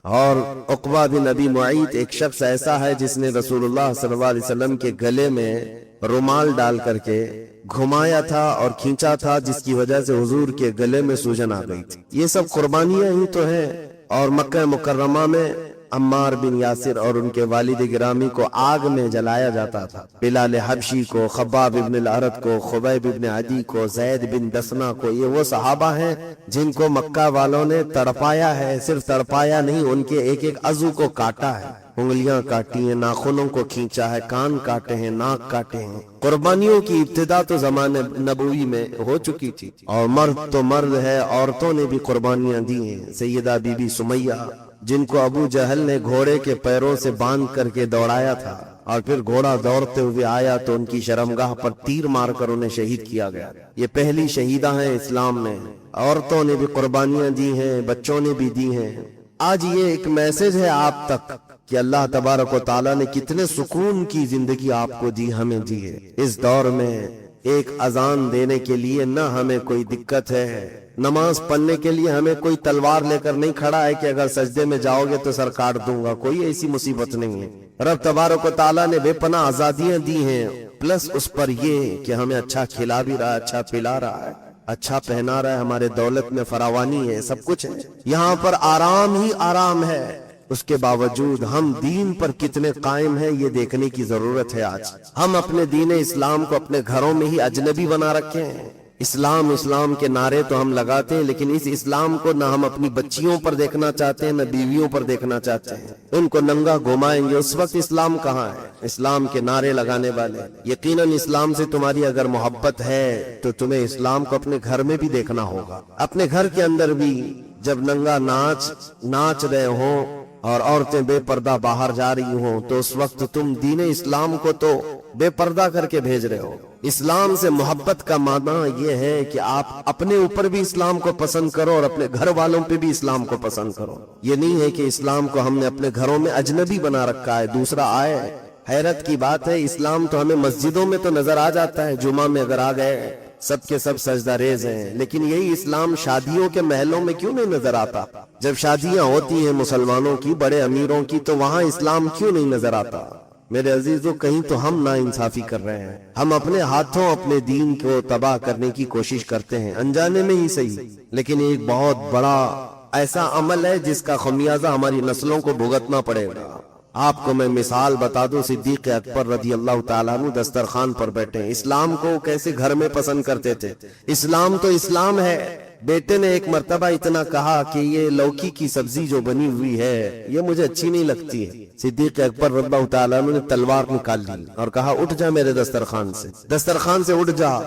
اور عقبہ بن ابی معیط ایک شخص ایسا ہے جس نے رسول اللہ صلی اللہ علیہ وسلم کے گلے میں رومال ڈال کر کے گھمایا تھا اور کھینچا تھا، جس کی وجہ سے حضور کے گلے میں سوجن آ گئی تھی۔ یہ سب قربانیاں ہی تو ہیں۔ اور مکہ مکرمہ میں عمار بن یاسر اور ان کے والد گرامی کو آگ میں جلایا جاتا تھا، بلال حبشی کو، خباب ابن الارت کو، خبیب ابن عدی کو، زید بن دسنہ کو۔ یہ وہ صحابہ ہیں جن کو مکہ والوں نے تڑپایا ہے، صرف تڑپایا نہیں، ان کے ایک ایک عضو کو کاٹا ہے، انگلیاں کاٹی ہیں، ناخنوں کو کھینچا ہے، کان کاٹے ہیں، ناک کاٹے ہیں۔ قربانیوں کی ابتدا تو زمانے نبوی میں ہو چکی تھی، اور مرد تو مرد ہے، عورتوں نے بھی قربانیاں دی ہیں۔ سیدہ بی بی سمیہ جن کو ابو جہل نے گھوڑے کے پیروں سے باندھ کر کے دوڑایا تھا، اور پھر گھوڑا دوڑتے ہوئے آیا تو ان کی شرمگاہ پر تیر مار کر انہیں شہید کیا گیا۔ یہ پہلی شہیدہ ہیں اسلام میں۔ عورتوں نے بھی قربانیاں دی ہیں، بچوں نے بھی دی ہیں۔ آج یہ ایک میسج ہے آپ تک کہ اللہ تبارک و تعالیٰ نے کتنے سکون کی زندگی آپ کو دی، ہمیں دی ہے۔ اس دور میں ایک اذان دینے کے لیے نہ ہمیں کوئی دقت ہے، نماز پڑھنے کے لیے ہمیں کوئی تلوار لے کر نہیں کھڑا ہے کہ اگر سجدے میں جاؤ گے تو سر کاٹ دوں گا، کوئی ایسی مصیبت نہیں ہے۔ رب تبارک و تعالیٰ نے بے پناہ آزادیاں دی ہیں، پلس اس پر یہ کہ ہمیں اچھا کھلا بھی رہا ہے، اچھا پلا رہا ہے، اچھا پہنا رہا ہے، ہمارے دولت میں فراوانی ہے، سب کچھ ہے، یہاں پر آرام ہی آرام ہے۔ اس کے باوجود ہم دین پر کتنے قائم ہیں یہ دیکھنے کی ضرورت ہے۔ آج ہم اپنے دین اسلام کو اپنے گھروں میں ہی اجنبی بنا رکھے ہیں۔ اسلام اسلام کے نعرے تو ہم لگاتے ہیں، لیکن اس اسلام کو نہ ہم اپنی بچیوں پر دیکھنا چاہتے ہیں، نہ بیویوں پر دیکھنا چاہتے ہیں۔ ان کو ننگا گھمائیں گے، اس وقت اسلام کہاں ہے؟ اسلام کے نعرے لگانے والے۔ یقیناً اسلام سے تمہاری اگر محبت ہے تو تمہیں اسلام کو اپنے گھر میں بھی دیکھنا ہوگا، اپنے گھر کے اندر بھی۔ جب ننگا ناچ رہے ہوں اور عورتیں بے پردہ باہر جا رہی ہوں تو اس وقت تم دین اسلام کو تو بے پردہ کر کے بھیج رہے ہو۔ اسلام سے محبت کا معنی یہ ہے کہ آپ اپنے اوپر بھی اسلام کو پسند کرو اور اپنے گھر والوں پہ بھی اسلام کو پسند کرو۔ یہ نہیں ہے کہ اسلام کو ہم نے اپنے گھروں میں اجنبی بنا رکھا ہے، دوسرا آئے۔ حیرت کی بات ہے، اسلام تو ہمیں مسجدوں میں تو نظر آ جاتا ہے، جمعہ میں اگر آ گئے سب کے سب سجدہ ریز ہیں، لیکن یہی اسلام شادیوں کے محلوں میں کیوں نہیں نظر آتا؟ جب شادیاں ہوتی ہیں مسلمانوں کی، بڑے امیروں کی، تو وہاں اسلام کیوں نہیں نظر آتا؟ میرے عزیزوں، کہیں تو ہم نا انصافی کر رہے ہیں، ہم اپنے ہاتھوں اپنے دین کو تباہ کرنے کی کوشش کرتے ہیں، انجانے میں ہی صحیح، لیکن ایک بہت بڑا ایسا عمل ہے جس کا خمیازہ ہماری نسلوں کو بھگتنا پڑے گا۔ آپ کو میں مثال بتا دوں، صدیق اکبر رضی اللہ تعالیٰ عنہ دسترخوان پر بیٹھے، اسلام کو کیسے گھر میں پسند کرتے تھے۔ اسلام تو اسلام ہے۔ بیٹے نے ایک مرتبہ اتنا کہا کہ یہ لوکی کی سبزی جو بنی ہوئی ہے یہ مجھے اچھی نہیں لگتی ہے۔ صدیق اکبر رضی اللہ تعالیٰ عنہ نے تلوار نکال لی اور کہا اٹھ جا میرے دسترخوان سے اٹھ جا۔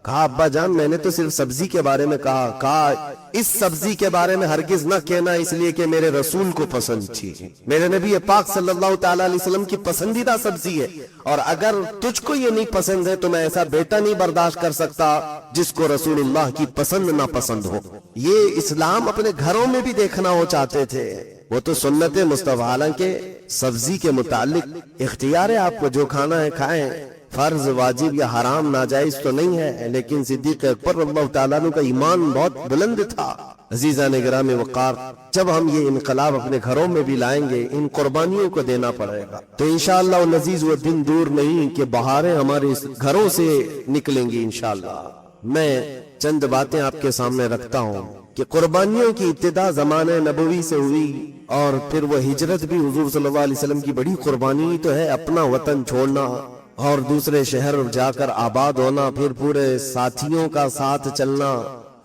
کہا ابا جان میں نے تو صرف سبزی کے بارے میں کہا اس سبزی کے بارے میں ہرگز نہ کہنا، اس لیے کہ میرے رسول کو پسند تھی، میرے نبی پاک صلی اللہ تعالیٰ علیہ وسلم کی پسندیدہ سبزی ہے، اور اگر تجھ کو یہ نہیں پسند ہے تو میں ایسا بیٹا نہیں برداشت کر سکتا جس کو رسول اللہ کی پسند نہ پسند ہو۔ یہ اسلام اپنے گھروں میں بھی دیکھنا ہو چاہتے تھے۔ وہ تو سنت مصطفیٰ، حالانکہ سبزی کے متعلق اختیار ہے، آپ کو جو کھانا ہے کھائیں، فرض واجب یا حرام ناجائز تو نہیں ہے، لیکن صدیق اکبر رضی اللہ تعالیٰ عنہ کا ایمان بہت بلند تھا۔ عزیزان گرامی وقار، جب ہم یہ انقلاب اپنے گھروں میں بھی لائیں گے، ان قربانیوں کو دینا پڑے گا، تو انشاءاللہ العزیز وہ دن دور نہیں کہ بہاریں ہمارے گھروں سے نکلیں گی انشاءاللہ۔ میں چند باتیں آپ کے سامنے رکھتا ہوں کہ قربانیوں کی ابتدا زمانے نبوی سے ہوئی، اور پھر وہ ہجرت بھی حضور صلی اللہ علیہ وسلم کی بڑی قربانی تو ہے، اپنا وطن چھوڑنا اور دوسرے شہر جا کر آباد ہونا، پھر پورے ساتھیوں کا ساتھ چلنا،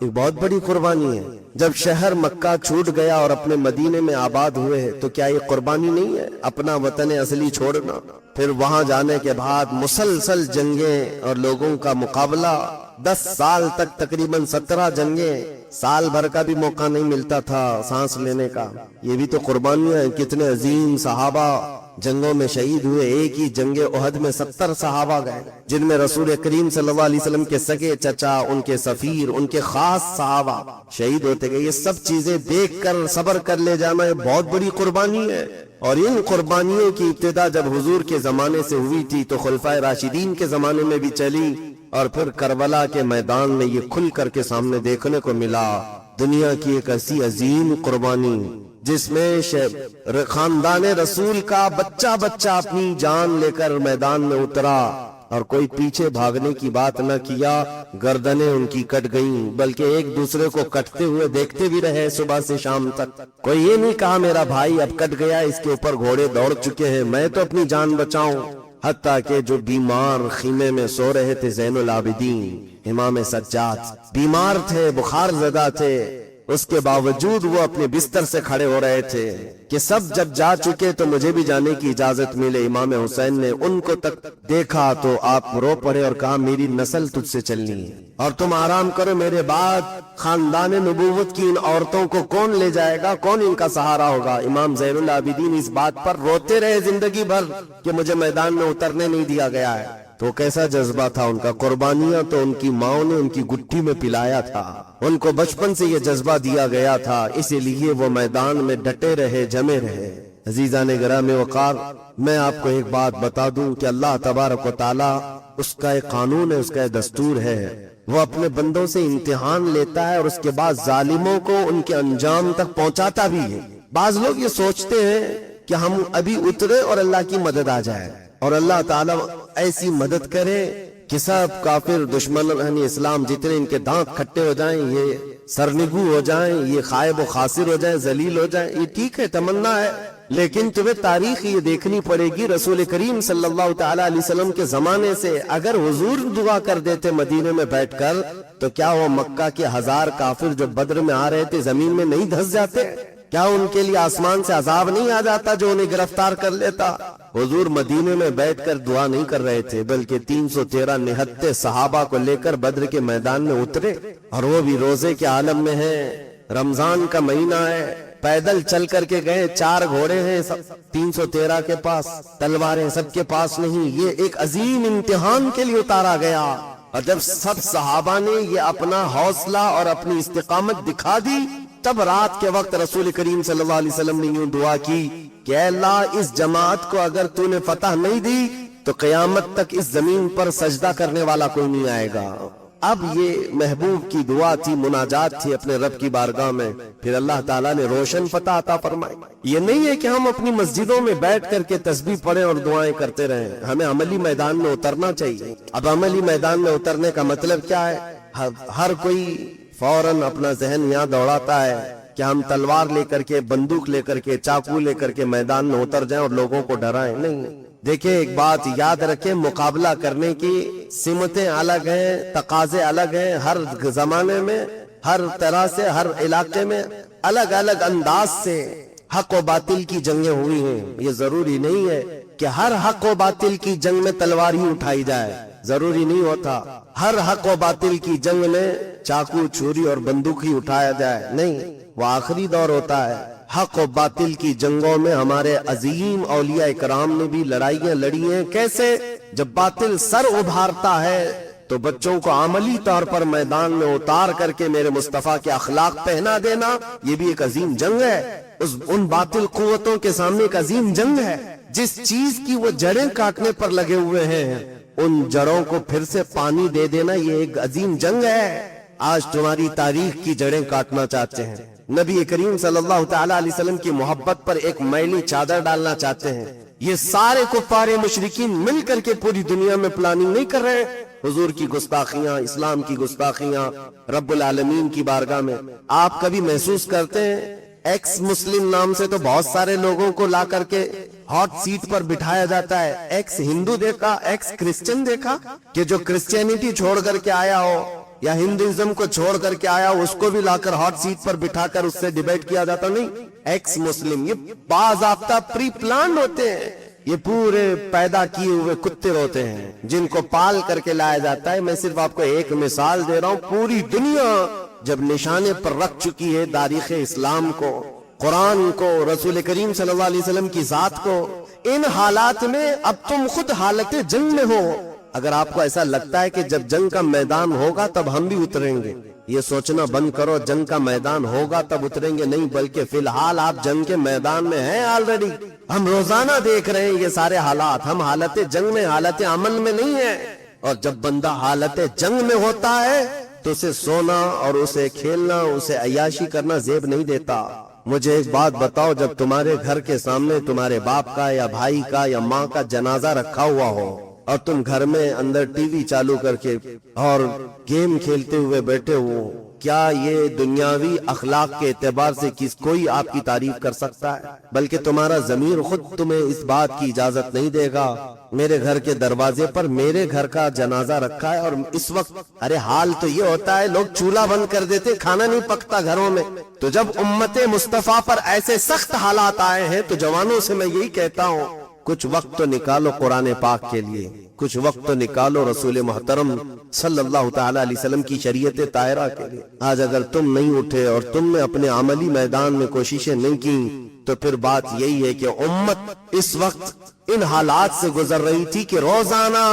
ایک بہت بڑی قربانی ہے۔ جب شہر مکہ چھوٹ گیا اور اپنے مدینے میں آباد ہوئے تو کیا یہ قربانی نہیں ہے؟ اپنا وطن اصلی چھوڑنا، پھر وہاں جانے کے بعد مسلسل جنگیں اور لوگوں کا مقابلہ، 10 سال تک تقریباً 17 جنگیں، سال بھر کا بھی موقع نہیں ملتا تھا سانس لینے کا۔ یہ بھی تو قربانیاں ہیں۔ کتنے عظیم صحابہ جنگوں میں شہید ہوئے۔ ایک ہی جنگ احد میں 70 صحابہ گئے، جن میں رسول کریم صلی اللہ علیہ وسلم کے سگے چچا، ان کے سفیر، ان کے خاص صحابہ شہید ہوتے گئے۔ یہ سب چیزیں دیکھ کر صبر کر لے جانا یہ بہت بڑی قربانی ہے۔ اور ان قربانیوں کی ابتدا جب حضور کے زمانے سے ہوئی تھی تو خلفائے راشدین کے زمانے میں بھی چلی، اور پھر کربلا کے میدان میں یہ کھل کر کے سامنے دیکھنے کو ملا۔ دنیا کی ایک ایسی عظیم قربانی جس میں خاندان رسول کا بچہ بچہ اپنی جان لے کر میدان میں اترا اور کوئی پیچھے بھاگنے کی بات نہ کیا، گردنیں ان کی کٹ گئیں، بلکہ ایک دوسرے کو کٹتے ہوئے دیکھتے بھی رہے صبح سے شام تک۔ کوئی یہ نہیں کہا میرا بھائی اب کٹ گیا، اس کے اوپر گھوڑے دوڑ چکے ہیں، میں تو اپنی جان بچاؤں۔ حتیٰ کہ جو بیمار خیمے میں سو رہے تھے، زین العابدین امام سجاد بیمار تھے، بخار زدہ تھے، اس کے باوجود وہ اپنے بستر سے کھڑے ہو رہے تھے کہ سب جب جا چکے تو مجھے بھی جانے کی اجازت ملے۔ امام حسین نے ان کو تک دیکھا تو آپ رو پڑے اور کہا میری نسل تجھ سے چلنی ہے اور تم آرام کرو، میرے بعد خاندان نبوت کی ان عورتوں کو کون لے جائے گا، کون ان کا سہارا ہوگا۔ امام زین العابدین اس بات پر روتے رہے زندگی بھر کہ مجھے میدان میں اترنے نہیں دیا گیا ہے۔ تو کیسا جذبہ تھا ان کا، قربانیاں تو ان کی ماں نے ان کی گٹھی میں پلایا تھا، ان کو بچپن سے یہ جذبہ دیا گیا تھا، اسی لیے وہ میدان میں ڈٹے رہے، جمے رہے۔ عزیزان گرامی وقار، میں آپ کو ایک بات بتا دوں کہ اللہ تبارک و تعالی اس کا ایک قانون ہے، اس کا ایک دستور ہے، وہ اپنے بندوں سے امتحان لیتا ہے اور اس کے بعد ظالموں کو ان کے انجام تک پہنچاتا بھی ہے۔ بعض لوگ یہ سوچتے ہیں کہ ہم ابھی اترے اور اللہ کی مدد آ جائے اور اللہ تعالیٰ ایسی مدد کرے کہ سب کافر دشمن اسلام جتنے ان کے دانت کھٹے ہو جائیں، یہ سرنگو ہو جائیں، یہ خائب و خاسر ہو جائیں، ذلیل ہو جائیں۔ یہ ٹھیک ہے، تمنا ہے، لیکن تمہیں تاریخ یہ دیکھنی پڑے گی رسول کریم صلی اللہ تعالی علیہ وسلم کے زمانے سے اگر حضور دعا کر دیتے مدینے میں بیٹھ کر تو کیا وہ مکہ کے 1000 کافر جو بدر میں آ رہے تھے زمین میں نہیں دھس جاتے؟ کیا ان کے لیے آسمان سے عذاب نہیں آ جاتا جو انہیں گرفتار کر لیتا؟ حضور مدینے میں بیٹھ کر دعا نہیں کر رہے تھے بلکہ 313 نہتے صحابہ کو لے کر بدر کے میدان میں اترے، اور وہ بھی روزے کے عالم میں ہیں، رمضان کا مہینہ ہے، پیدل چل کر کے گئے، 4 گھوڑے ہیں 313 کے پاس، تلواریں سب کے پاس نہیں، یہ ایک عظیم امتحان کے لیے اتارا گیا۔ اور جب سب صحابہ نے یہ اپنا حوصلہ اور اپنی استقامت دکھا دی، تب رات کے وقت رسول کریم صلی اللہ علیہ وسلم نے یوں دعا کی کہ اے اللہ اس جماعت کو اگر تو نے فتح نہیں دی تو قیامت تک اس زمین پر سجدہ کرنے والا کوئی نہیں آئے گا۔ اب یہ محبوب کی دعا تھی، مناجات تھی اپنے رب کی بارگاہ میں، پھر اللہ تعالیٰ نے روشن فتح عطا فرمائی۔ یہ نہیں ہے کہ ہم اپنی مسجدوں میں بیٹھ کر کے تسبیح پڑھیں اور دعائیں کرتے رہیں، ہمیں عملی میدان میں اترنا چاہیے۔ اب عملی میدان میں اترنے کا مطلب کیا ہے؟ ہر کوئی فوراً اپنا ذہن یہاں دوڑاتا ہے کہ ہم تلوار لے کر کے، بندوق لے کر کے، چاقو لے کر کے میدان میں اتر جائیں اور لوگوں کو ڈرائیں۔ نہیں، دیکھیں ایک بات یاد رکھیں، مقابلہ کرنے کی سمتیں الگ ہیں، تقاضے الگ ہیں، ہر زمانے میں، ہر طرح سے، ہر علاقے میں الگ الگ انداز سے حق و باطل کی جنگیں ہوئی ہیں۔ یہ ضروری نہیں ہے کہ ہر حق و باطل کی جنگ میں تلوار ہی اٹھائی جائے، ضروری نہیں ہوتا ہر حق و باطل کی جنگ میں چاقو، چھری اور بندوق ہی اٹھایا جائے، نہیں، وہ آخری دور ہوتا ہے۔ حق و باطل کی جنگوں میں ہمارے عظیم اولیاء کرام نے بھی لڑائیاں لڑی ہیں۔ کیسے؟ جب باطل سر ابھارتا ہے تو بچوں کو عملی طور پر میدان میں اتار کر کے میرے مصطفیٰ کے اخلاق پہنا دینا، یہ بھی ایک عظیم جنگ ہے۔ ان باطل قوتوں کے سامنے ایک عظیم جنگ ہے۔ جس چیز کی وہ جڑیں کاٹنے پر لگے ہوئے ہیں، ان جڑوں کو پھر سے پانی دے دینا، یہ ایک عظیم جنگ ہے۔ آج تمہاری تاریخ کی جڑیں کاٹنا چاہتے ہیں، نبی کریم صلی اللہ تعالی علیہ وسلم کی محبت پر ایک میلی چادر ڈالنا چاہتے ہیں۔ یہ سارے کفار مشرکین مل کر کے پوری دنیا میں پلاننگ نہیں کر رہے، حضور کی گستاخیاں، اسلام کی گستاخیاں رب العالمین کی بارگاہ میں۔ آپ کبھی محسوس کرتے ہیں ایکس مسلم نام سے تو بہت سارے لوگوں کو لا کر کے ہاٹ سیٹ پر بٹھایا جاتا ہے۔ ایکس ہندو دیکھا، ایکس کرسچن دیکھا کہ جو کرسچینٹی چھوڑ کر کے آیا ہو یا ہندوازم کو چھوڑ کر کے آیا ہو، اس کو بھی لا کر ہاٹ سیٹ پر بٹھا کر اس سے ڈیبیٹ کیا جاتا؟ نہیں، ایکس مسلم یہ باضابطہ پری پلان ہوتے ہیں، یہ پورے پیدا کیے ہوئے کتے ہوتے ہیں جن کو پال کر کے لایا جاتا ہے۔ میں صرف آپ کو ایک مثال دے رہا ہوں، پوری دنیا جب نشانے پر رکھ چکی ہے تاریخ اسلام کو، قرآن کو، رسول کریم صلی اللہ علیہ وسلم کی ذات کو، ان حالات میں اب تم خود حالت جنگ میں ہو۔ اگر آپ کو ایسا لگتا ہے کہ جب جنگ کا میدان ہوگا تب ہم بھی اتریں گے، یہ سوچنا بند کرو، جنگ کا میدان ہوگا تب اتریں گے نہیں، بلکہ فی الحال آپ جنگ کے میدان میں ہیں آلریڈی۔ ہم روزانہ دیکھ رہے ہیں یہ سارے حالات، ہم حالت جنگ میں، حالت عمل میں نہیں ہیں۔ اور جب بندہ حالت جنگ میں ہوتا ہے تو اسے سونا اور اسے کھیلنا، اسے عیاشی کرنا زیب نہیں دیتا۔ مجھے ایک بات بتاؤ، جب تمہارے گھر کے سامنے تمہارے باپ کا یا بھائی کا یا ماں کا جنازہ رکھا ہوا ہو اور تم گھر میں اندر ٹی وی چالو کر کے اور گیم کھیلتے ہوئے بیٹھے ہو، کیا یہ دنیاوی اخلاق کے اعتبار سے کوئی آپ کی تعریف کر سکتا ہے؟ بلکہ تمہارا ضمیر خود تمہیں اس بات کی اجازت نہیں دے گا۔ میرے گھر کے دروازے پر میرے گھر کا جنازہ رکھا ہے اور اس وقت ارے حال تو یہ ہوتا ہے لوگ چولہا بند کر دیتے، کھانا نہیں پکتا گھروں میں۔ تو جب امت مصطفیٰ پر ایسے سخت حالات آئے ہیں تو جوانوں سے میں یہی کہتا ہوں، کچھ وقت تو نکالو قرآن پاک کے لیے، کچھ وقت تو نکالو رسول محترم صلی اللہ تعالی علیہ وسلم کی شریعت طاہرہ کے لیے۔ آج اگر تم نہیں اٹھے اور تم نے اپنے عملی میدان میں کوششیں نہیں کی تو پھر بات یہی ہے کہ امت اس وقت ان حالات سے گزر رہی تھی کہ روزانہ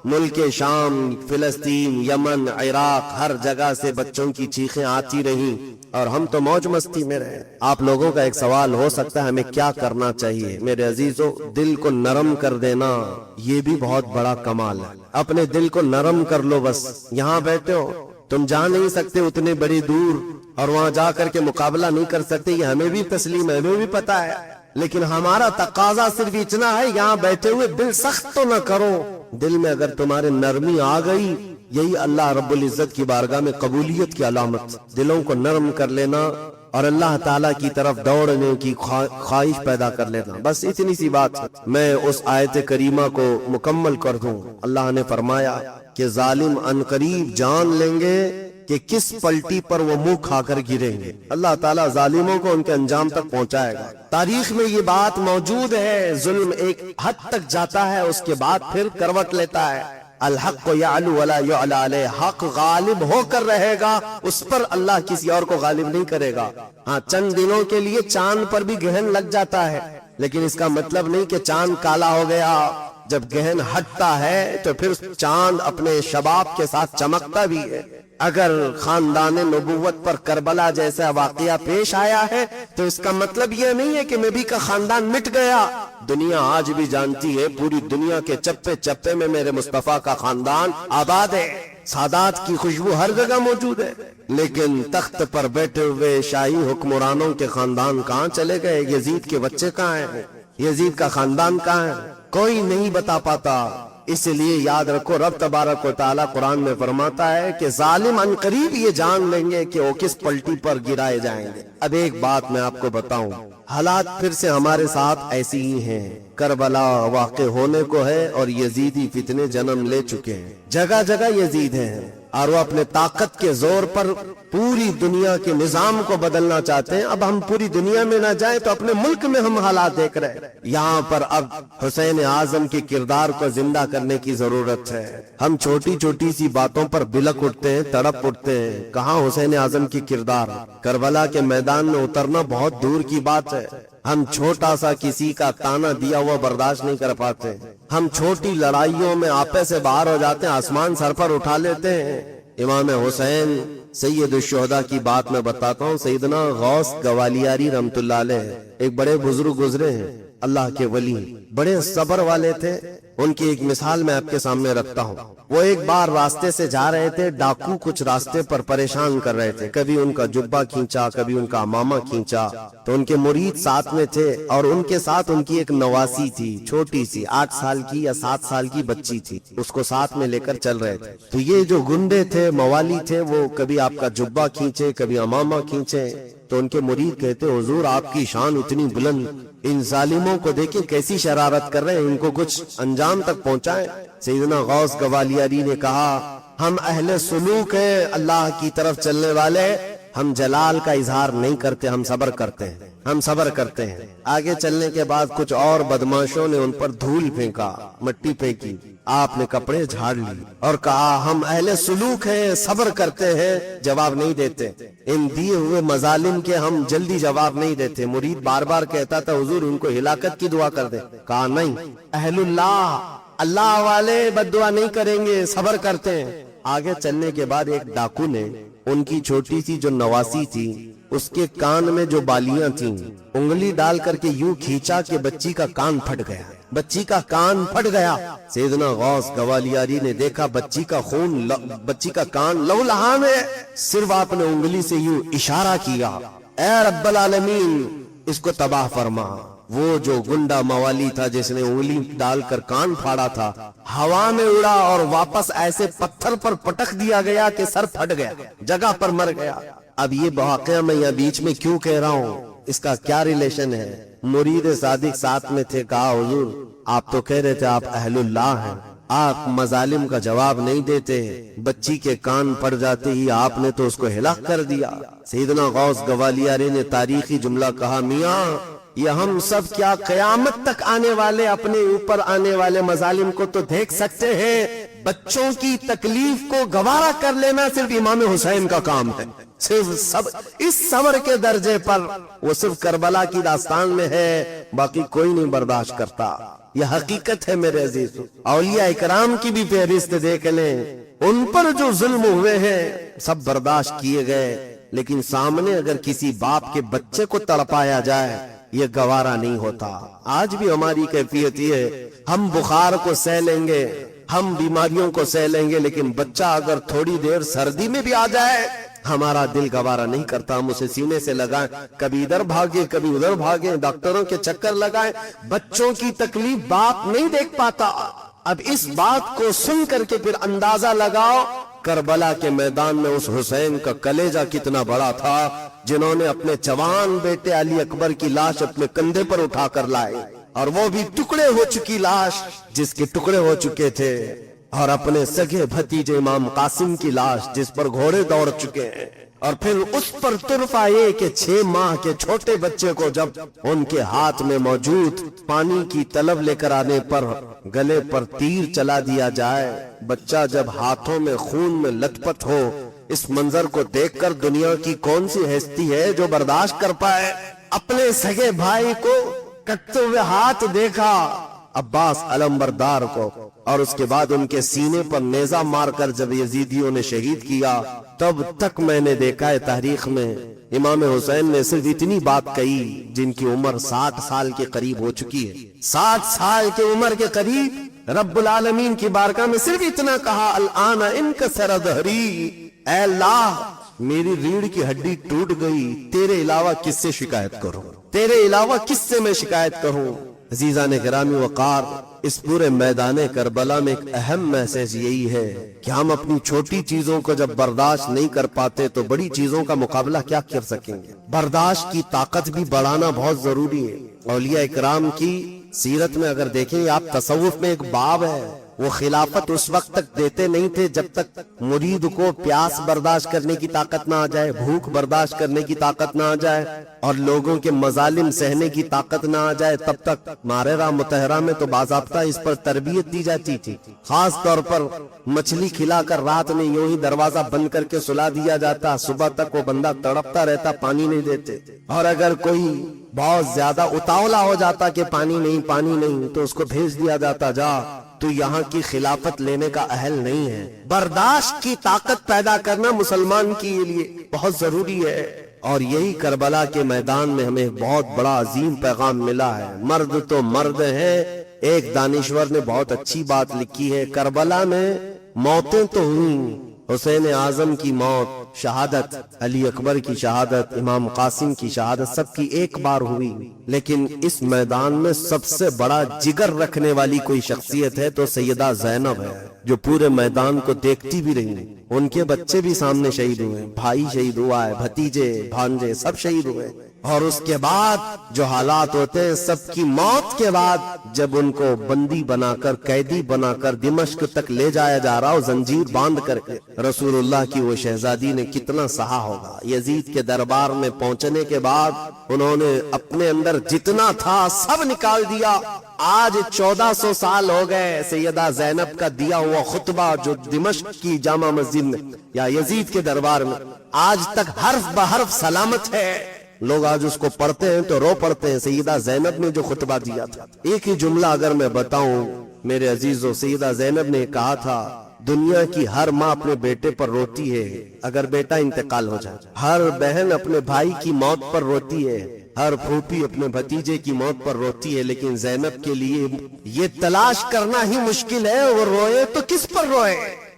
ملک شام، فلسطین، یمن، عراق، ہر جگہ سے بچوں کی چیخیں آتی رہیں اور ہم تو موج مستی میں رہے۔ آپ لوگوں کا ایک سوال ہو سکتا ہے ہمیں کیا کرنا چاہیے؟ میرے عزیزو، دل کو نرم کر دینا یہ بھی بہت بڑا کمال ہے۔ اپنے دل کو نرم کر لو، بس یہاں بیٹھے ہو، تم جا نہیں سکتے اتنے بڑی دور اور وہاں جا کر کے مقابلہ نہیں کر سکتے، یہ ہمیں بھی تسلیم ہے، ہمیں بھی پتا ہے، لیکن ہمارا تقاضا صرف اتنا ہے یہاں بیٹھے ہوئے دل سخت تو نہ کرو۔ دل میں اگر تمہارے نرمی آ گئی، یہی اللہ رب العزت کی بارگاہ میں قبولیت کی علامت، دلوں کو نرم کر لینا اور اللہ تعالیٰ کی طرف دوڑنے کی خواہش پیدا کر لینا، بس اتنی سی بات ہے۔ میں اس آیت کریمہ کو مکمل کر دوں۔ اللہ نے فرمایا کہ ظالم عنقریب جان لیں گے کہ کس پلٹی پر وہ منہ کھا کر گریں گے۔ اللہ تعالیٰ ظالموں کو ان کے انجام تک پہنچائے گا۔ تاریخ میں یہ بات موجود ہے، ظلم ایک حد تک جاتا ہے، اس کے بعد پھر کروٹ لیتا ہے۔ الحق یعلو ولا یعلی علیہ، حق غالب ہو کر رہے گا، اس پر اللہ کسی اور کو غالب نہیں کرے گا۔ ہاں، چند دنوں کے لیے چاند پر بھی گہن لگ جاتا ہے، لیکن اس کا مطلب نہیں کہ چاند کالا ہو گیا۔ جب گہن ہٹتا ہے تو پھر چاند اپنے شباب کے ساتھ چمکتا بھی ہے۔ اگر خاندان نبوت پر کربلا جیسا واقعہ پیش آیا ہے تو اس کا مطلب یہ نہیں ہے کہ نبی کا خاندان مٹ گیا۔ دنیا آج بھی جانتی ہے، پوری دنیا کے چپے چپے میں میرے مصطفیٰ کا خاندان آباد ہے، سادات کی خوشبو ہر جگہ موجود ہے، لیکن تخت پر بیٹھے ہوئے شاہی حکمرانوں کے خاندان کہاں چلے گئے؟ یزید کے بچے کہاں ہیں؟ یزید کا خاندان کہاں ہے؟ کوئی نہیں بتا پاتا۔ اس لیے یاد رکھو، رب تبارک و تعالیٰ قرآن میں فرماتا ہے کہ ظالم عنقریب یہ جان لیں گے کہ وہ کس پلٹی پر گرائے جائیں گے۔ اب ایک بات میں آپ کو بتاؤں، حالات پھر سے ہمارے ساتھ ایسی ہی ہیں۔ کربلا واقع ہونے کو ہے اور یزیدی فتنے جنم لے چکے ہیں، جگہ جگہ یزید ہیں اور وہ اپنے طاقت کے زور پر پوری دنیا کے نظام کو بدلنا چاہتے ہیں۔ اب ہم پوری دنیا میں نہ جائیں تو اپنے ملک میں ہم حالات دیکھ رہے ہیں۔ یہاں پر اب حسین اعظم کے کردار کو زندہ کرنے کی ضرورت ہے۔ ہم چھوٹی چھوٹی سی باتوں پر بلک اٹھتے ہیں، تڑپ اٹھتے ہیں۔ کہاں حسین اعظم کی کردار؟ کربلا کے میدان میں اترنا بہت دور کی بات ہے۔ ہم چھوٹا سا کسی کا تانا دیا ہوا برداشت نہیں کر پاتے۔ ہم چھوٹی لڑائیوں میں آپے سے باہر ہو جاتے ہیں، آسمان سر پر اٹھا لیتے ہیں۔ امام حسین سید الشہداء کی بات میں بتاتا ہوں، سیدنا غوث گوالیاری رحمت اللہ علیہ ایک بڑے بزرگ گزرے ہیں، اللہ کے ولی، بڑے صبر والے تھے۔ ان کی ایک مثال میں آپ کے سامنے رکھتا ہوں۔ وہ ایک بار راستے سے جا رہے تھے، ڈاکو کچھ راستے پر پریشان کر رہے تھے، کبھی ان کا جبہ کھینچا، کبھی ان کا امامہ کھینچا۔ تو ان کے مرید ساتھ میں تھے اور ان کے ساتھ ان کی ایک نواسی تھی، چھوٹی سی 8 سال کی یا 7 سال کی بچی تھی، اس کو ساتھ میں لے کر چل رہے تھے۔ تو یہ جو گنڈے تھے، موالی تھے، وہ کبھی آپ کا جبہ کھینچے، کبھی امامہ کھینچے۔ تو ان کے مرید کہتے، حضور آپ کی شان اتنی بلند، ان ظالموں کو دیکھیں کیسی شرارت کر رہے ہیں، ان کو کچھ انجام تک پہنچائیں۔ سیدنا غوث گوالیاری نے کہا، ہم اہل سلوک ہیں، اللہ کی طرف چلنے والے، ہم جلال کا اظہار نہیں کرتے، ہم صبر کرتے ہیں، ہم صبر کرتے ہیں۔ آگے چلنے کے بعد کچھ اور بدماشوں نے ان پر دھول پھینکا، مٹی پھینکی۔ آپ نے کپڑے جھاڑ لی اور کہا، ہم اہل سلوک ہیں، صبر کرتے ہیں، جواب نہیں دیتے، ان دیے ہوئے مظالم کے ہم جلدی جواب نہیں دیتے۔ مرید بار بار کہتا تھا، حضور ان کو ہلاکت کی دعا کر دیں۔ کہا نہیں، اہل اللہ والے بد دعا نہیں کریں گے، صبر کرتے ہیں۔ آگے چلنے کے بعد ایک ڈاکو نے ان کی چھوٹی سی جو نواسی تھی، اس کے کان میں جو بالیاں تھیں، انگلی ڈال کر کے یوں کھینچا کہ بچی کا کان پھٹ گیا۔ بچی کا کان پھٹ گیا۔ سیدنا غوث گوالیاری نے دیکھا بچی کا خون، بچی کا کان لہولہان ہے، صرف آپ نے انگلی سے یوں اشارہ کیا، اے رب العالمین اس کو تباہ فرما۔ وہ جو گنڈا موالی تھا جس نے انگلی ڈال کر کان پھاڑا تھا، ہوا میں اڑا اور واپس ایسے پتھر پر پٹک دیا گیا کہ سر پھٹ گیا، جگہ پر مر گیا۔ اب یہ واقعہ میں یہاں بیچ میں کیوں کہہ رہا ہوں، اس کا کیا ریلیشن ہے؟ مرید صادق ساتھ میں تھے، کہا حضور آپ تو کہہ رہے تھے آپ اہل اللہ ہیں، آپ مظالم کا جواب نہیں دیتے، بچی کے کان پڑ جاتے ہی آپ نے تو اس کو ہلاک کر دیا۔ سیدنا غوث گوالیاری نے تاریخی جملہ کہا، میاں یہ ہم سب کیا قیامت تک آنے والے اپنے اوپر آنے والے مظالم کو تو دیکھ سکتے ہیں، بچوں کی تکلیف کو گوارا کر لینا صرف امام حسین کا کام ہے۔ صرف اس صبر کے درجے پر وہ صرف کربلا کی داستان میں ہے، باقی کوئی نہیں برداشت کرتا۔ یہ حقیقت ہے میرے عزیز۔ اولیاء اکرام کی بھی فہرست دیکھ لیں، ان پر جو ظلم ہوئے ہیں سب برداشت کیے گئے، لیکن سامنے اگر کسی باپ کے بچے کو تڑپایا جائے یہ گوارا نہیں ہوتا۔ آج بھی ہماری کیفیت یہ ہے، ہم بخار کو سہ لیں گے، ہم بیماریوں کو سہ لیں گے، لیکن بچہ اگر تھوڑی دیر سردی میں بھی آ جائے ہمارا دل گوارا نہیں کرتا، ہم اسے سینے سے لگائیں، کبھی ادھر بھاگے کبھی ادھر بھاگے، ڈاکٹروں کے چکر لگائیں، بچوں کی تکلیف باپ نہیں دیکھ پاتا۔ اب اس بات کو سن کر کے پھر اندازہ لگاؤ کربلا کے میدان میں اس حسین کا کلیجہ کتنا بڑا تھا، جنہوں نے اپنے جوان بیٹے علی اکبر کی لاش اپنے کندھے پر اٹھا کر لائے، اور وہ بھی ٹکڑے ہو چکی لاش جس کے ٹکڑے ہو چکے تھے، اور اپنے سگے بھتیجے امام قاسم کی لاش جس پر گھوڑے دوڑ چکے ہیں، اور پھر اس پر طرفہ یہ کہ 6 ماہ کے چھوٹے بچے کو جب ان کے ہاتھ میں موجود پانی کی طلب لے کر آنے پر گلے پر تیر چلا دیا جائے، بچہ جب ہاتھوں میں خون میں لت پت ہو، اس منظر کو دیکھ کر دنیا کی کون سی ہستی ہے جو برداشت کر پائے؟ اپنے سگے بھائی کو کٹتے ہوئے ہاتھ دیکھا، عباس علمبردار کو، اور اس کے بعد ان کے سینے پر نیزہ مار کر جب یزیدیوں نے شہید کیا، تب تک میں نے دیکھا ہے تاریخ میں امام حسین نے صرف اتنی بات کہی جن کی عمر 60 سال کے قریب ہو چکی ہے، 60 سال کی عمر کے قریب رب العالمین کی بارگاہ میں صرف اتنا کہا، الآن انکسر ظہری، اے اللہ میری ریڑھ کی ہڈی ٹوٹ گئی، تیرے علاوہ کس سے شکایت کروں، تیرے علاوہ کس سے میں شکایت کروں؟ عزیزان گرامی وقار، اس پورے میدان کربلا میں ایک اہم میسج یہی ہے کہ ہم اپنی چھوٹی چیزوں کو جب برداشت نہیں کر پاتے تو بڑی چیزوں کا مقابلہ کیا کر سکیں گے؟ برداشت کی طاقت بھی بڑھانا بہت ضروری ہے۔ اولیاء اکرام کی سیرت میں اگر دیکھیں، آپ تصوف میں ایک باب ہے، وہ خلافت اس وقت تک دیتے نہیں تھے جب تک مرید کو پیاس برداشت کرنے کی طاقت نہ آ جائے، بھوک برداشت کرنے کی طاقت نہ آ جائے، اور لوگوں کے مظالم سہنے کی طاقت نہ آ جائے، تب تک ماررہ متحرہ میں تو باضابطہ اس پر تربیت دی جاتی تھی۔ خاص طور پر مچھلی کھلا کر رات میں یوں ہی دروازہ بند کر کے سلا دیا جاتا، صبح تک وہ بندہ تڑپتا رہتا، پانی نہیں دیتے، اور اگر کوئی بہت زیادہ اتاولا ہو جاتا کہ پانی نہیں تو اس کو بھیج دیا جاتا، جا تو یہاں کی خلافت لینے کا اہل نہیں ہے۔ برداشت کی طاقت پیدا کرنا مسلمان کے لیے بہت ضروری ہے، اور یہی کربلا کے میدان میں ہمیں بہت بڑا عظیم پیغام ملا ہے۔ مرد تو مرد ہے، ایک دانشور نے بہت اچھی بات لکھی ہے، کربلا میں موتیں تو ہوئیں، حسین اعظم کی موت، شہادت، علی اکبر کی شہادت، امام قاسم کی شہادت، سب کی ایک بار ہوئی، لیکن اس میدان میں سب سے بڑا جگر رکھنے والی کوئی شخصیت ہے تو سیدہ زینب ہے، جو پورے میدان کو دیکھتی بھی رہی۔ ان کے بچے بھی سامنے شہید ہوئے، بھائی شہید ہوا ہے، بھتیجے بھانجے سب شہید ہوئے، اور اس کے بعد جو حالات ہوتے ہیں، سب کی موت کے بعد جب ان کو بندی بنا کر، قیدی بنا کر دمشق تک لے جایا جا رہا ہو، زنجیر باندھ کر کے، رسول اللہ کی وہ شہزادی نے کتنا سہا ہوگا۔ یزید کے دربار میں پہنچنے کے بعد انہوں نے اپنے اندر جتنا تھا سب نکال دیا۔ آج 1400 سال ہو گئے سیدہ زینب کا دیا ہوا خطبہ جو دمشق کی جامع مسجد میں یا یزید کے دربار میں آج تک حرف بحرف سلامت ہے۔ لوگ آج اس کو پڑھتے ہیں تو رو پڑتے ہیں۔ سیدہ زینب نے جو خطبہ دیا تھا، ایک ہی جملہ اگر میں بتاؤں میرے عزیزو، سیدہ زینب نے کہا تھا، دنیا کی ہر ماں اپنے بیٹے پر روتی ہے اگر بیٹا انتقال ہو جائے، ہر بہن اپنے بھائی کی موت پر روتی ہے، ہر پھوپھی اپنے بھتیجے کی موت پر روتی ہے، لیکن زینب کے لیے یہ تلاش کرنا ہی مشکل ہے وہ روئے تو کس پر روئے،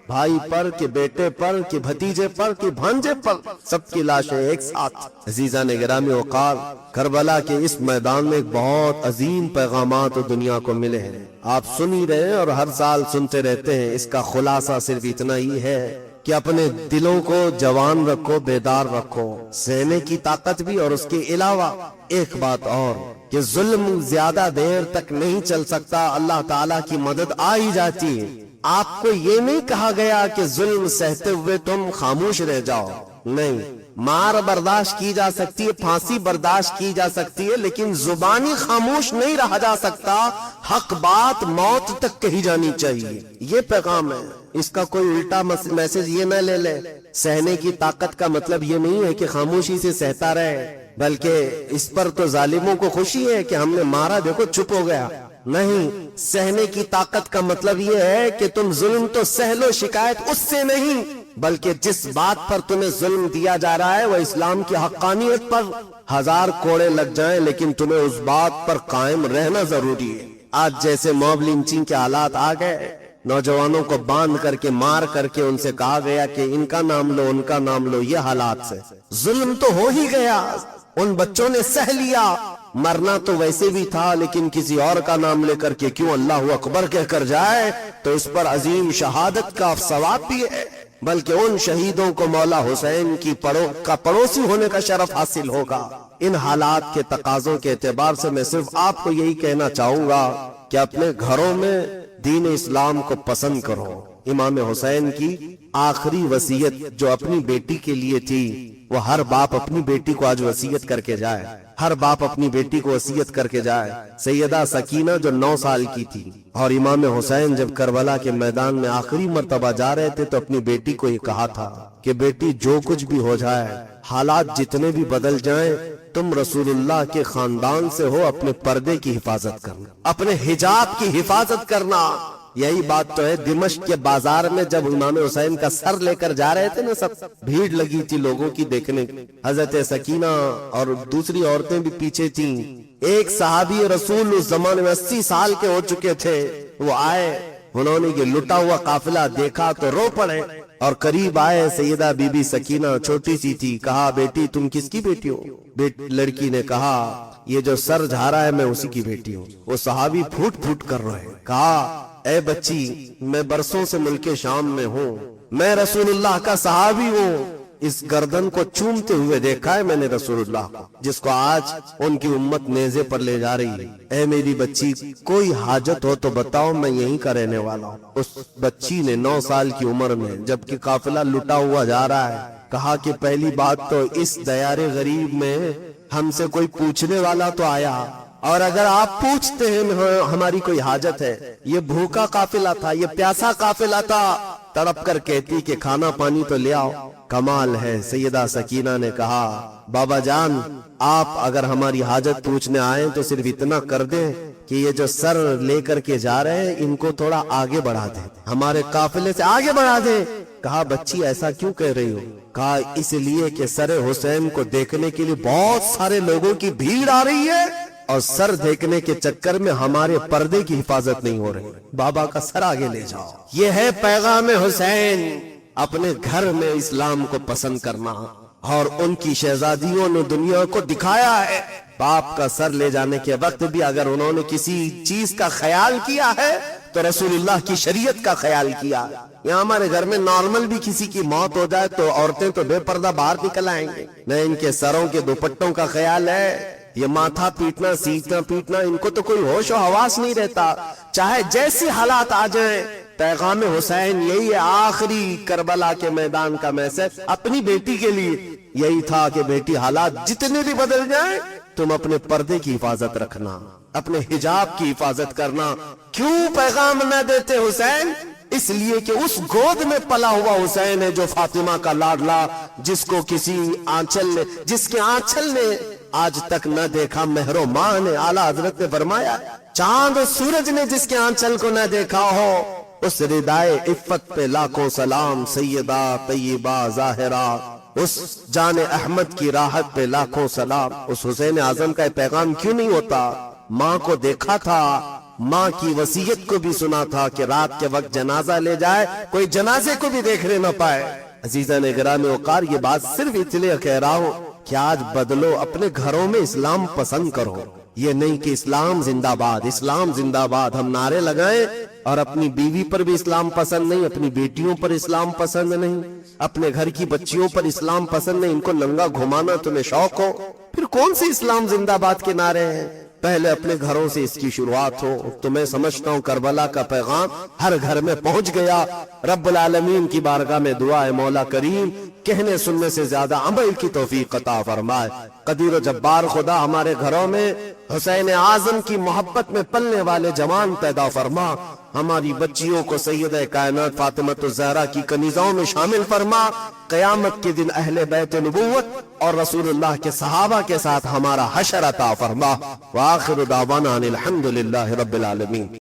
بھائی پر کہ بیٹے پر کہ بھتیجے پر کہ بھانجے پر، سب کی لاشیں ایک ساتھ۔ عزیزان گرامی وقار، کربلا کے اس میدان میں ایک بہت عظیم پیغامات دنیا کو ملے ہیں، آپ سن ہی رہے ہیں اور ہر سال سنتے رہتے ہیں۔ اس کا خلاصہ صرف اتنا ہی ہے کہ اپنے دلوں کو جوان رکھو، بیدار رکھو، سہنے کی طاقت بھی، اور اس کے علاوہ ایک بات اور کہ ظلم زیادہ دیر تک نہیں چل سکتا، اللہ تعالیٰ کی مدد آ ہی جاتی ہے۔ آپ کو یہ نہیں کہا گیا کہ ظلم سہتے ہوئے تم خاموش رہ جاؤ، نہیں، مار برداشت کی جا سکتی ہے، پھانسی برداشت کی جا سکتی ہے، لیکن زبانی خاموش نہیں رہا جا سکتا، حق بات موت تک کہی جانی چاہیے، یہ پیغام ہے۔ اس کا کوئی الٹا میسج یہ نہ لے لے، سہنے کی طاقت کا مطلب یہ نہیں ہے کہ خاموشی سے سہتا رہے، بلکہ اس پر تو ظالموں کو خوشی ہے کہ ہم نے مارا، دیکھو چپ ہو گیا، نہیں، سہنے کی طاقت کا مطلب یہ ہے کہ تم ظلم تو سہ لو، شکایت اس سے نہیں، بلکہ جس بات پر تمہیں ظلم دیا جا رہا ہے وہ اسلام کی حقانیت پر 1000 کوڑے لگ جائیں، لیکن تمہیں اس بات پر قائم رہنا ضروری ہے۔ آج جیسے موب لنچنگ کے حالات آ گئے، نوجوانوں کو باندھ کر کے مار کر کے ان سے کہا گیا کہ ان کا نام لو، ان کا نام لو، یہ حالات سے ظلم تو ہو ہی گیا، ان بچوں نے سہ لیا، مرنا تو ویسے بھی تھا، لیکن کسی اور کا نام لے کر کے کیوں اللہ اکبر کہہ کر جائے تو اس پر عظیم شہادت کا ثواب بھی ہے، بلکہ ان شہیدوں کو مولا حسین کی پڑوسی ہونے کا شرف حاصل ہوگا۔ ان حالات کے تقاضوں کے اعتبار سے میں صرف آپ کو یہی کہنا چاہوں گا کہ اپنے گھروں میں دین اسلام کو پسند کرو۔ امام حسین کی آخری وصیت جو اپنی بیٹی کے لیے تھی، وہ ہر باپ اپنی بیٹی کو آج وصیت کر کے جائے، ہر باپ اپنی بیٹی کو وصیت کر کے جائے۔ سیدہ سکینہ جو 9 سال کی تھی، اور امام حسین جب کربلا کے میدان میں آخری مرتبہ جا رہے تھے تو اپنی بیٹی کو یہ کہا تھا کہ بیٹی جو کچھ بھی ہو جائے، حالات جتنے بھی بدل جائیں، تم رسول اللہ کے خاندان سے ہو، اپنے پردے کی حفاظت کرنا، اپنے حجاب کی حفاظت کرنا۔ یہی بات تو ہے، دمشق کے بازار میں جب امام حسین کا سر لے کر جا رہے تھے نا، سب بھیڑ لگی تھی لوگوں کی دیکھنے، حضرت سکینہ اور دوسری عورتیں بھی پیچھے تھیں۔ ایک صحابی رسول اس زمانے میں 80 سال کے ہو چکے تھے، وہ آئے، انہوں نے یہ لٹا ہوا قافلہ دیکھا تو رو پڑے، اور قریب آئے، سیدہ بی بی سکینہ چھوٹی سی تھی، کہا بیٹی تم کس کی بیٹی ہو؟ لڑکی نے کہا یہ جو سر جھا رہا ہے میں اسی کی بیٹی ہوں۔ وہ صحابی پھوٹ پھوٹ کر روئے، کہا اے بچی، میں برسوں سے ملک شام میں ہوں، میں رسول اللہ کا صحابی ہوں، اس گردن کو چومتے ہوئے دیکھا ہے میں نے رسول اللہ کو، جس کو آج ان کی امت نیزے پر لے جا رہی ہے۔ اے میری بچی، کوئی حاجت ہو تو بتاؤ، میں یہیں کا رہنے والا ہوں۔ اس بچی نے 9 سال کی عمر میں، جبکہ قافلہ لٹا ہوا جا رہا ہے، کہا کہ پہلی بات تو اس دیار غریب میں ہم سے کوئی پوچھنے والا تو آیا، اور اگر آپ پوچھتے ہیں ہماری کوئی حاجت ہے، یہ بھوکا قافلہ تھا، یہ پیاسا قافلہ تھا، تڑپ کر کہتی کہ کھانا پانی تو لے آؤ۔ کمال ہے، سیدہ سکینہ نے کہا بابا جان، آپ اگر ہماری حاجت پوچھنے آئیں تو صرف اتنا کر دیں کہ یہ جو سر لے کر کے جا رہے ہیں ان کو تھوڑا آگے بڑھا دیں، ہمارے قافلے سے آگے بڑھا دیں۔ کہا بچی ایسا کیوں کہہ رہی ہو؟ کہا اس لیے کہ سر حسین کو دیکھنے کے لیے بہت سارے لوگوں کی بھیڑ آ رہی ہے، اور سر دیکھنے کے چکر میں ہمارے پردے کی حفاظت نہیں ہو رہی، بابا کا سر آگے لے جاؤ۔ یہ ہے پیغام حسین، اپنے گھر میں اسلام کو پسند کرنا، اور ان کی شہزادیوں نے دنیا کو دکھایا ہے۔ باپ کا سر لے جانے کے وقت بھی اگر انہوں نے کسی چیز کا خیال کیا ہے تو رسول اللہ کی شریعت کا خیال کیا۔ یہاں ہمارے گھر میں نارمل بھی کسی کی موت ہو جائے تو عورتیں تو بے پردہ باہر نکل آئیں گے، نہ ان کے سروں کے دوپٹوں کا خیال ہے، یہ ماتھا پیٹنا، سینٹنا پیٹنا، ان کو تو کوئی ہوش و حواس نہیں رہتا، چاہے جیسی حالات آ جائیں۔ پیغام حسین یہی ہے، آخری کربلا کے میدان کا میسج اپنی بیٹی کے لیے یہی تھا کہ بیٹی حالات جتنے بھی بدل جائیں، تم اپنے پردے کی حفاظت رکھنا، اپنے حجاب کی حفاظت کرنا۔ کیوں پیغام نہ دیتے حسین؟ اس لیے کہ اس گود میں پلا ہوا حسین ہے جو فاطمہ کا لاڈلا، جس کو کسی آنچل نے، جس کے آنچل نے آج تک نہ دیکھا مہر و ماہ نے، اعلیٰ حضرت نے فرمایا چاند و سورج نے جس کے آنچل کو نہ دیکھا ہو، اس ردائے عفت پہ لاکھوں سلام، سیدہ طیبہ ظاہرہ اس جان احمد کی راحت پہ لاکھوں سلام۔ اس حسین اعظم کا پیغام کیوں نہیں ہوتا؟ ماں کو دیکھا تھا، ماں کی وصیت کو بھی سنا تھا کہ رات کے وقت جنازہ لے جائے، کوئی جنازے کو بھی دیکھنے نہ پائے۔ عزیزان گرامی وقار، یہ بات صرف اس لیے کہہ رہا ہوں کہ آج بدلو، اپنے گھروں میں اسلام پسند کرو۔ یہ نہیں کہ اسلام زندہ باد، اسلام زندہ باد ہم نعرے لگائیں اور اپنی بیوی پر بھی اسلام پسند نہیں، اپنی بیٹیوں پر اسلام پسند نہیں، اپنے گھر کی بچیوں پر اسلام پسند نہیں، ان کو ننگا گھمانا تمہیں شوق ہو، پھر کون سی اسلام زندہ باد کے نعرے ہیں؟ پہلے اپنے گھروں سے اس کی شروعات ہو۔ تو میں سمجھتا ہوں کربلا کا پیغام ہر گھر میں پہنچ گیا۔ رب العالمین کی بارگاہ میں دعا ہے مولا کریم کہنے سننے سے زیادہ عمل کی توفیق عطا فرمائے۔ قدیر و جبار خدا ہمارے گھروں میں حسین اعظم کی محبت میں پلنے والے جوان پیدا فرما، ہماری بچیوں کو سیدہ کائنات فاطمۃ الزہرا کی کنیزوں میں شامل فرما، قیامت کے دن اہل بیت نبوت اور رسول اللہ کے صحابہ کے ساتھ ہمارا حشر عطا فرما۔ وآخر دعوانا ان الحمد للہ رب العالمین۔